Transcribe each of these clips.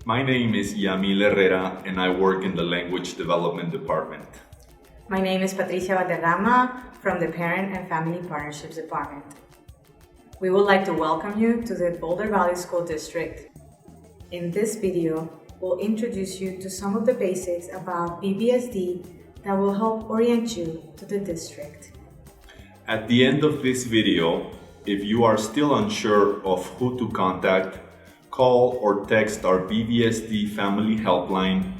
My name is Yamil Herrera and I work in the Language Development Department. My name is Patricia Valderrama from the Parent and Family Partnerships Department. We would like to welcome you to the Boulder Valley School District. In this video, we'll introduce you to some of the basics about BVSD that will help orient you to the district. At the end of this video, if you are still unsure of who to contact, call or text our BVSD Family Helpline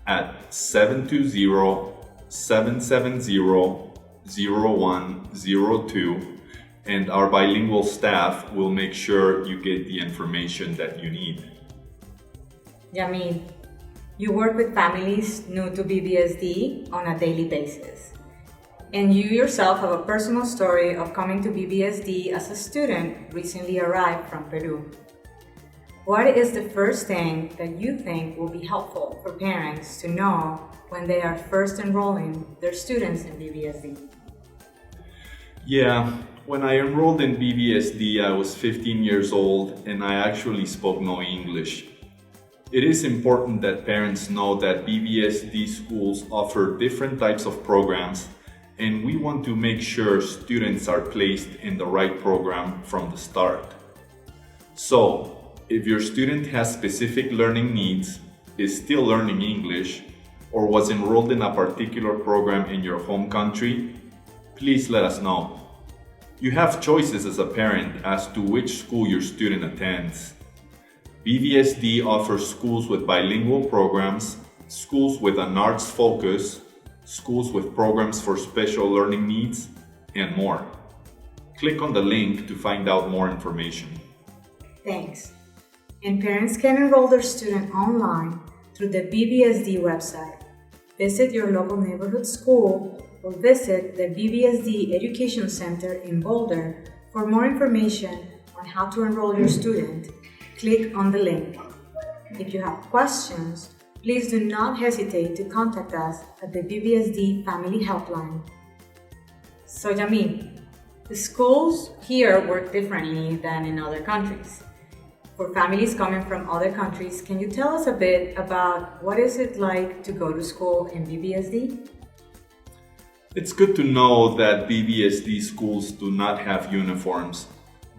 at 720-770-0102 and our bilingual staff will make sure you get the information that you need. Yamil, you work with families new to BVSD on a daily basis. And you yourself have a personal story of coming to BVSD as a student recently arrived from Peru. What is the first thing that you think will be helpful for parents to know when they are first enrolling their students in BVSD? Yeah, when I enrolled in BVSD, I was 15 years old and I actually spoke no English. It is important that parents know that BVSD schools offer different types of programs, and we want to make sure students are placed in the right program from the start. So, if your student has specific learning needs, is still learning English, or was enrolled in a particular program in your home country, please let us know. You have choices as a parent as to which school your student attends. BVSD offers schools with bilingual programs, schools with an arts focus, schools with programs for special learning needs, and more. Click on the link to find out more information. Thanks. And parents can enroll their student online through the BVSD website. Visit your local neighborhood school or visit the BVSD Education Center in Boulder for more information on how to enroll your student. Click on the link. If you have questions, please do not hesitate to contact us at the BVSD Family Helpline. So Yamil, the schools here work differently than in other countries. For families coming from other countries, can you tell us a bit about what is it like to go to school in BVSD? It's good to know that BVSD schools do not have uniforms,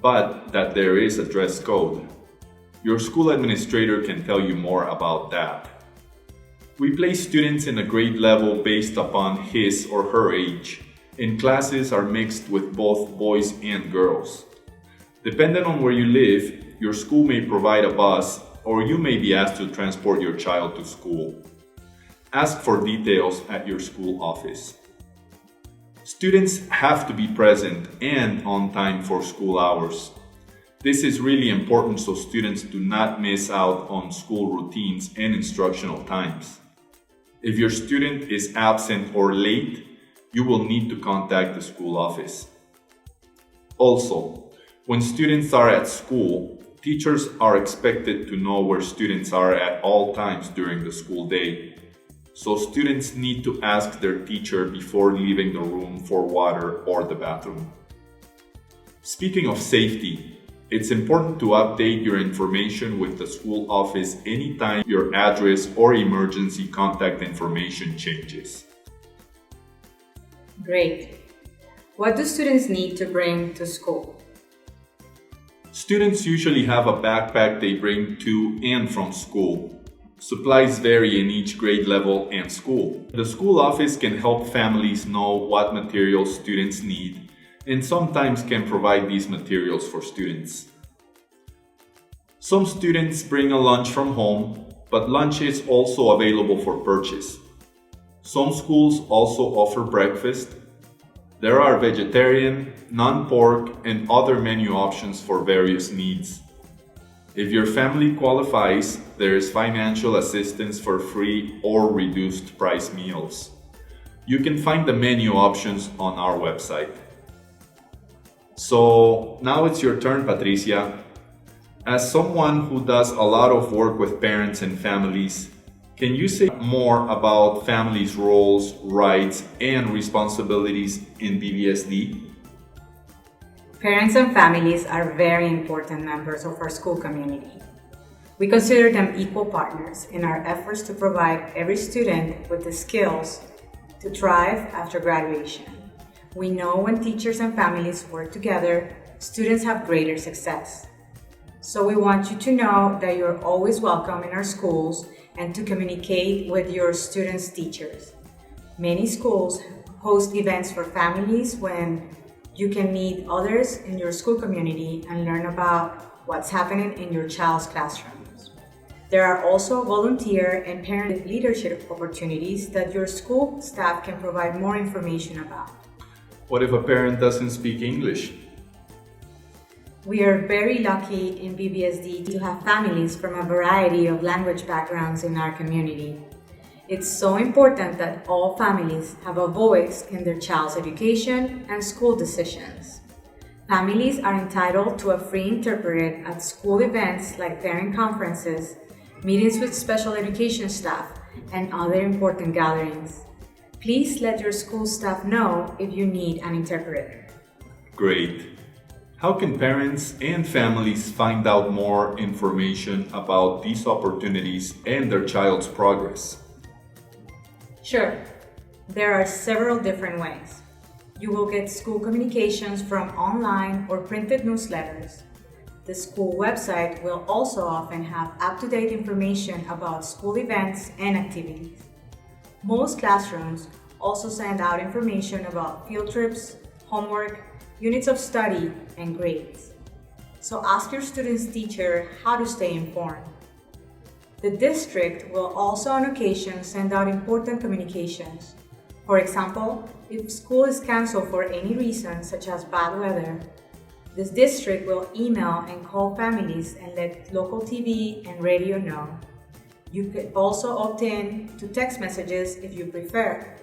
but that there is a dress code. Your school administrator can tell you more about that. We place students in a grade level based upon his or her age, and classes are mixed with both boys and girls. Depending on where you live, your school may provide a bus, or you may be asked to transport your child to school. Ask for details at your school office. Students have to be present and on time for school hours. This is really important so students do not miss out on school routines and instructional times. If your student is absent or late, you will need to contact the school office. Also, when students are at school, teachers are expected to know where students are at all times during the school day. So students need to ask their teacher before leaving the room for water or the bathroom. Speaking of safety, it's important to update your information with the school office anytime your address or emergency contact information changes. Great. What do students need to bring to school? Students usually have a backpack they bring to and from school. Supplies vary in each grade level and school. The school office can help families know what materials students need and sometimes can provide these materials for students. Some students bring a lunch from home, but lunch is also available for purchase. Some schools also offer breakfast. There are vegetarian, non-pork, and other menu options for various needs. If your family qualifies, there is financial assistance for free or reduced price meals. You can find the menu options on our website. So now it's your turn, Patricia. As someone who does a lot of work with parents and families, can you say more about families' roles, rights, and responsibilities in BVSD? Parents and families are very important members of our school community. We consider them equal partners in our efforts to provide every student with the skills to thrive after graduation. We know when teachers and families work together, students have greater success. So we want you to know that you're always welcome in our schools and to communicate with your students' teachers. Many schools host events for families when you can meet others in your school community and learn about what's happening in your child's classrooms. There are also volunteer and parent leadership opportunities that your school staff can provide more information about. What if a parent doesn't speak English? We are very lucky in BVSD to have families from a variety of language backgrounds in our community. It's so important that all families have a voice in their child's education and school decisions. Families are entitled to a free interpreter at school events like parent conferences, meetings with special education staff, and other important gatherings. Please let your school staff know if you need an interpreter. Great. How can parents and families find out more information about these opportunities and their child's progress? Sure, there are several different ways. You will get school communications from online or printed newsletters. The school website will also often have up-to-date information about school events and activities. Most classrooms also send out information about field trips, homework, units of study, and grades. So ask your student's teacher how to stay informed. The district will also on occasion send out important communications. For example, if school is canceled for any reason, such as bad weather, this district will email and call families and let local TV and radio know. You could also opt in to text messages if you prefer.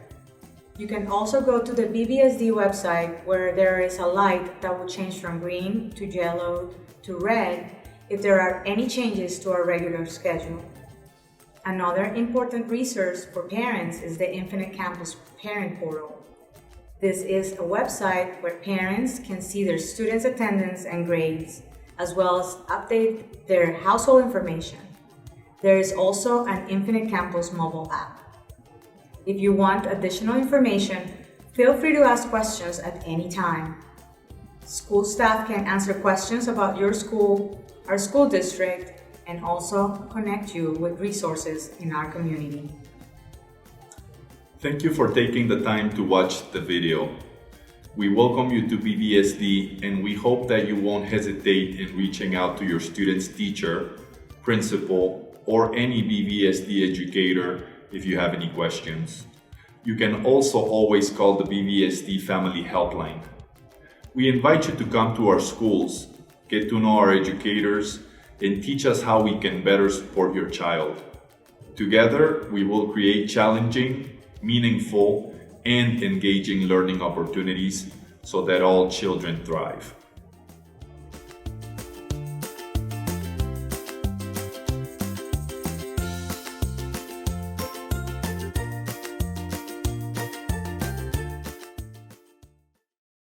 You can also go to the BVSD website where there is a light that will change from green to yellow to red if there are any changes to our regular schedule. Another important resource for parents is the Infinite Campus Parent Portal. This is a website where parents can see their students' attendance and grades, as well as update their household information. There is also an Infinite Campus mobile app. If you want additional information, feel free to ask questions at any time. School staff can answer questions about your school, our school district, and also connect you with resources in our community. Thank you for taking the time to watch the video. We welcome you to BVSD and we hope that you won't hesitate in reaching out to your student's teacher, principal, or any BVSD educator if you have any questions. You can also always call the BVSD Family Helpline. We invite you to come to our schools, get to know our educators, and teach us how we can better support your child. Together, we will create challenging, meaningful, and engaging learning opportunities so that all children thrive.